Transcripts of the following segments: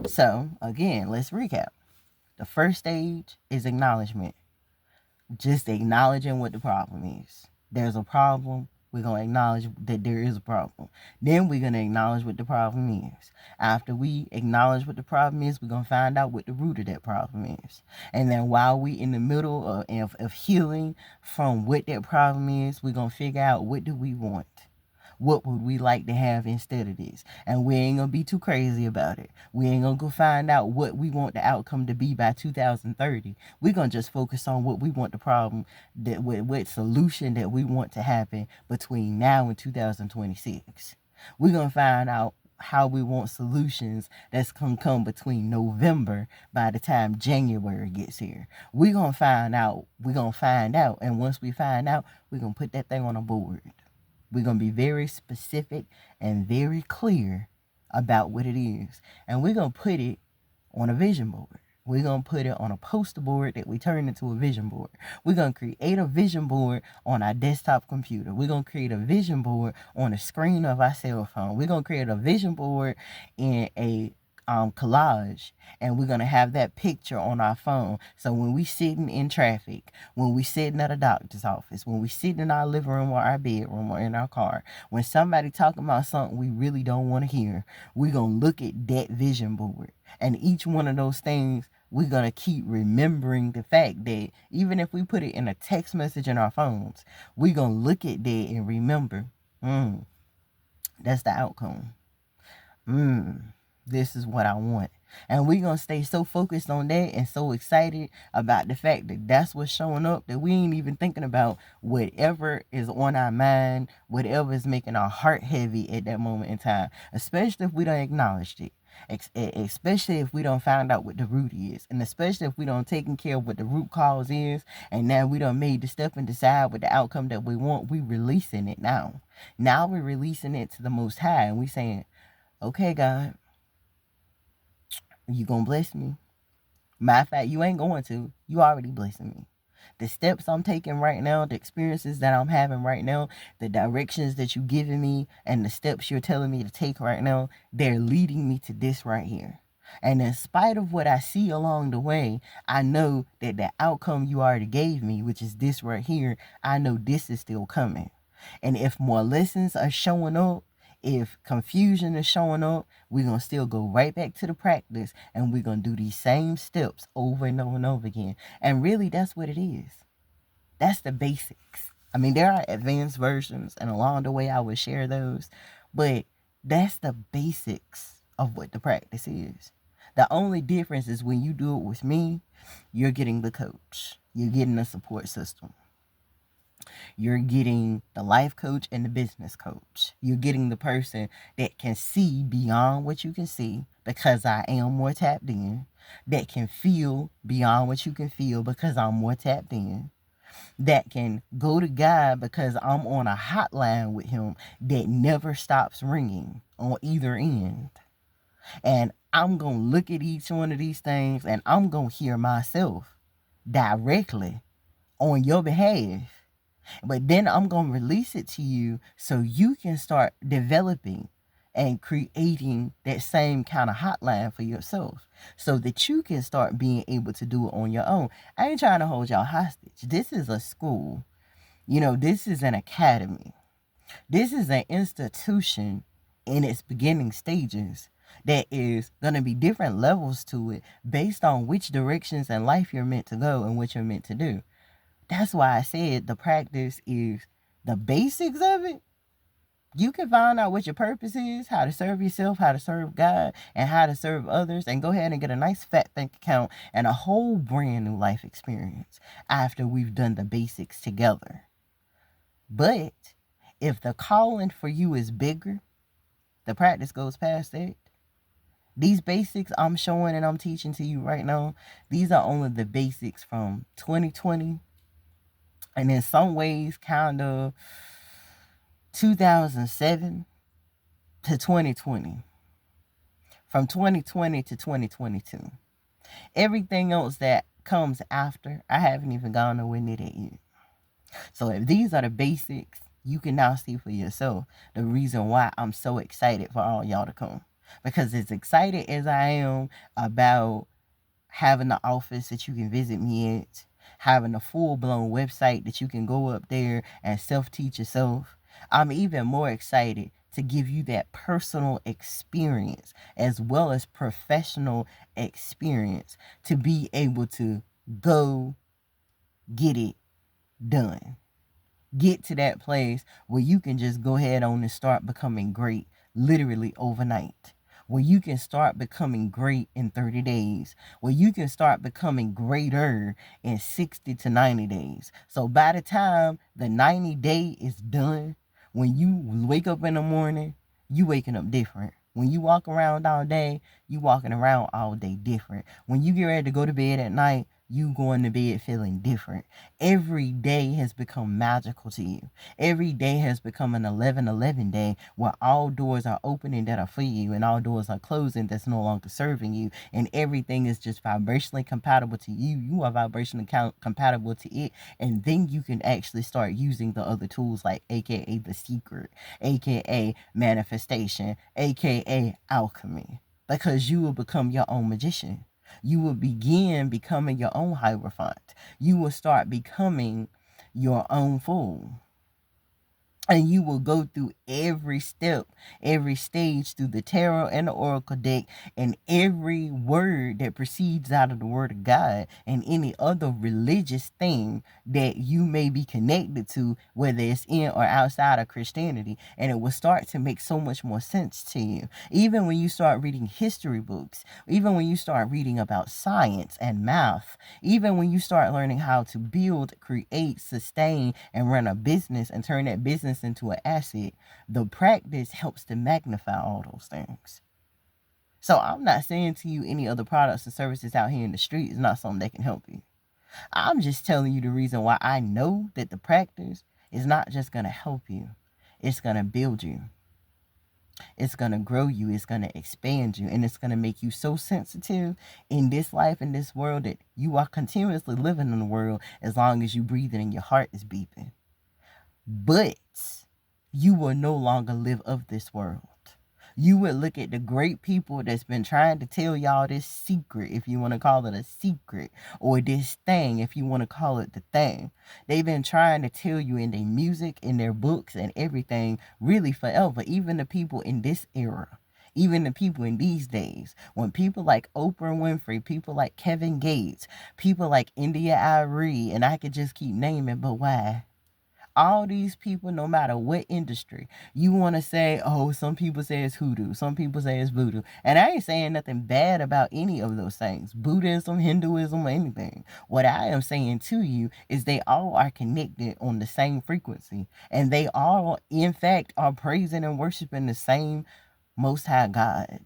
So, again, let's recap. The first stage is acknowledgement, just acknowledging what the problem is. There's a problem. We're going to acknowledge that there is a problem. Then we're going to acknowledge what the problem is. After we acknowledge what the problem is, we're going to find out what the root of that problem is. And then while we in the middle of healing from what that problem is, we're going to figure out what do we want. What would we like to have instead of this? And we ain't gonna be too crazy about it. We ain't gonna go find out what we want the outcome to be by 2030. We're gonna just focus on what we want the problem, that what solution that we want to happen between now and 2026. We're gonna find out how we want solutions that's gonna come between November by the time January gets here. We're gonna find out. And once we find out, we're gonna put that thing on a board. We're going to be very specific and very clear about what it is. And we're going to put it on a vision board. We're going to put it on a poster board that we turn into a vision board. We're going to create a vision board on our desktop computer. We're going to create a vision board on the screen of our cell phone. We're going to create a vision board in a collage, and we're going to have that picture on our phone. So when we sitting in traffic, when we sitting at a doctor's office, when we sitting in our living room or our bedroom or in our car, when somebody talking about something we really don't want to hear, we're going to look at that vision board. And each one of those things, we're going to keep remembering the fact that even if we put it in a text message in our phones, we're going to look at that and remember, that's the outcome. This is what I want. And we're going to stay so focused on that and so excited about the fact that that's what's showing up that we ain't even thinking about whatever is on our mind, whatever is making our heart heavy at that moment in time, especially if we don't acknowledge it. Especially if we don't find out what the root is, and especially if we don't taking care of what the root cause is, and now we done made the step and decide what the outcome that we want, we releasing it now. Now we're releasing it to the Most High, and we saying, okay, God, you gonna bless me? Matter of fact, you ain't going to. You already blessing me. The steps I'm taking right now, the experiences that I'm having right now, the directions that you're giving me, and the steps you're telling me to take right now, they're leading me to this right here. And in spite of what I see along the way, I know that the outcome you already gave me, which is this right here, I know this is still coming. And if more lessons are showing up, if confusion is showing up, we're going to still go right back to the practice, and we're going to do these same steps over and over and over again. And really, that's what it is. That's the basics. I mean, there are advanced versions, and along the way, I will share those. But that's the basics of what the practice is. The only difference is when you do it with me, you're getting the coach. You're getting a support system. You're getting the life coach and the business coach. You're getting the person that can see beyond what you can see because I am more tapped in, that can feel beyond what you can feel because I'm more tapped in, that can go to God because I'm on a hotline with him that never stops ringing on either end. And I'm going to look at each one of these things and I'm going to hear myself directly on your behalf. But then I'm going to release it to you so you can start developing and creating that same kind of hotline for yourself so that you can start being able to do it on your own. I ain't trying to hold y'all hostage. This is a school. This is an academy. This is an institution in its beginning stages that is going to be different levels to it based on which directions in life you're meant to go and what you're meant to do. That's why I said the practice is the basics of it. You can find out what your purpose is, how to serve yourself, how to serve God, and how to serve others, and go ahead and get a nice fat bank account and a whole brand new life experience after we've done the basics together. But if the calling for you is bigger, the practice goes past that. These basics I'm showing and I'm teaching to you right now, these are only the basics from 2020, and in some ways kind of 2007 to 2020, from 2020 to 2022. Everything else that comes after, I haven't even gone nowhere near that yet. So if these are the basics, you can now see for yourself the reason why I'm so excited for all y'all to come. Because as excited as I am about having the office that you can visit me at, having a full blown website that you can go up there and self teach yourself, I'm even more excited to give you that personal experience as well as professional experience to be able to go get it done. Get to that place where you can just go ahead on and start becoming great literally overnight. Where you can start becoming great in 30 days. Where you can start becoming greater in 60 to 90 days. So by the time the 90 day is done, when you wake up in the morning, you waking up different. When you walk around all day, you walking around all day different. When you get ready to go to bed at night, you going to bed feeling different. Every day has become magical to you. Every day has become an 11-11 day where all doors are opening that are for you and all doors are closing that's no longer serving you. And everything is just vibrationally compatible to you. You are vibrationally compatible to it. And then you can actually start using the other tools like AKA the secret, AKA manifestation, AKA alchemy. Because you will become your own magician. You will begin becoming your own hierophant. You will start becoming your own fool. And you will go through every step, every stage through the tarot and the oracle deck, and every word that proceeds out of the word of God, and any other religious thing that you may be connected to, whether it's in or outside of Christianity. And it will start to make so much more sense to you. Even when you start reading history books, even when you start reading about science and math, even when you start learning how to build, create, sustain, and run a business and turn that business into an asset, the practice helps to magnify all those things. So I'm not saying to you any other products and services out here in the street is not something that can help you. I'm just telling you the reason why I know that the practice is not just going to help you. It's going to build you. It's going to grow you. It's going to expand you. And it's going to make you so sensitive in this life, in this world, that you are continuously living in the world as long as you breathing and your heart is beeping. But you will no longer live of this world. You would look at the great people that's been trying to tell y'all this secret, if you want to call it a secret, or this thing, if you want to call it the thing. They've been trying to tell you in their music, in their books, and everything, really forever. Even the people in this era, even the people in these days, when people like Oprah Winfrey, people like Kevin Gates, people like India Arie, and I could just keep naming, but why? All these people, no matter what industry, you want to say, oh, some people say it's hoodoo, some people say it's voodoo. And I ain't saying nothing bad about any of those things, Buddhism, Hinduism, or anything. What I am saying to you is they all are connected on the same frequency. And they all, in fact, are praising and worshiping the same Most High God.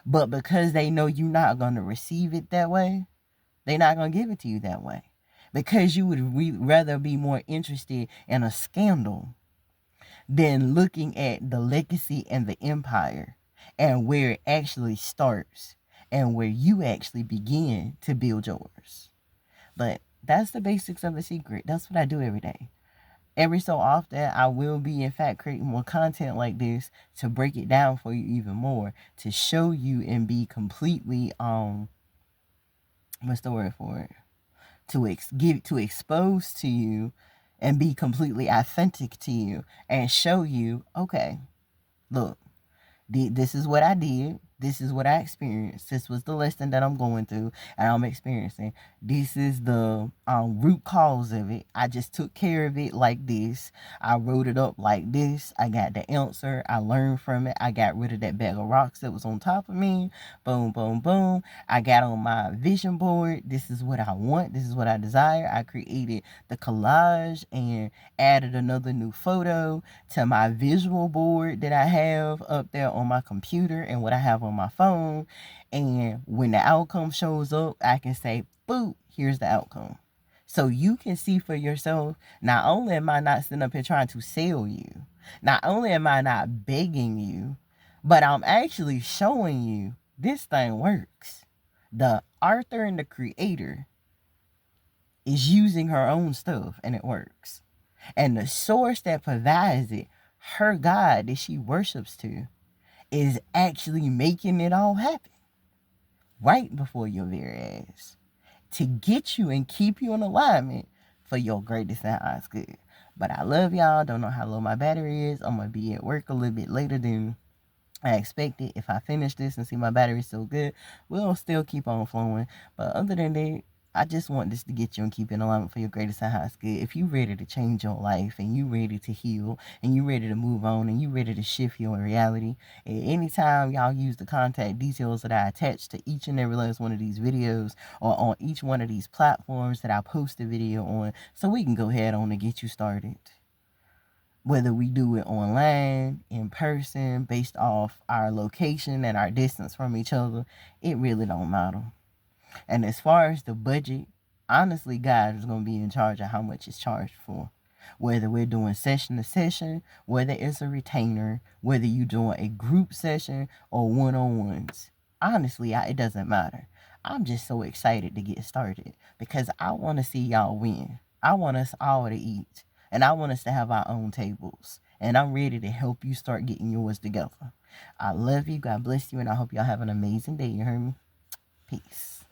But because they know you're not going to receive it that way, they're not going to give it to you that way. Because you would rather be more interested in a scandal than looking at the legacy and the empire and where it actually starts and where you actually begin to build yours. But that's the basics of the secret. That's what I do every day. Every so often, I will be, in fact, creating more content like this to break it down for you even more, to show you and be completely, what's the word for it? To expose to you and be completely authentic to you and show you, okay, look, this is what I did. This is what I experienced. This was the lesson that I'm going through and I'm experiencing. This is the root cause of it. I just took care of it like this. I wrote it up like this. I got the answer. I learned from it. I got rid of that bag of rocks that was on top of me. Boom, boom, boom. I got on my vision board. This is what I want. This is what I desire. I created the collage and added another new photo to my visual board that I have up there on my computer and what I have on my phone. And when the outcome shows up, I can say, boop, here's the outcome. So you can see for yourself, not only am I not sitting up here trying to sell you, not only am I not begging you, but I'm actually showing you this thing works. The author and the creator is using her own stuff and it works. And the source that provides it, her God that she worships to, is actually making it all happen right before your very eyes to get you and keep you in alignment for your greatest and highest good. But I love y'all. Don't know how low my battery is. I'm going to be at work a little bit later than I expected. If I finish this and see my battery's still good, we'll still keep on flowing. But other than that, I just want this to get you and keep in alignment for your greatest and highest good. If you ready to change your life and you ready to heal and you ready to move on and you ready to shift your reality, at any time y'all use the contact details that I attach to each and every last one of these videos or on each one of these platforms that I post a video on, so we can go ahead on and get you started. Whether we do it online, in person, based off our location and our distance from each other, it really don't matter. And as far as the budget, honestly, God is going to be in charge of how much it's charged for. Whether we're doing session to session, whether it's a retainer, whether you're doing a group session or one-on-ones. Honestly, it doesn't matter. I'm just so excited to get started because I want to see y'all win. I want us all to eat. And I want us to have our own tables. And I'm ready to help you start getting yours together. I love you. God bless you. And I hope y'all have an amazing day. You heard me? Peace.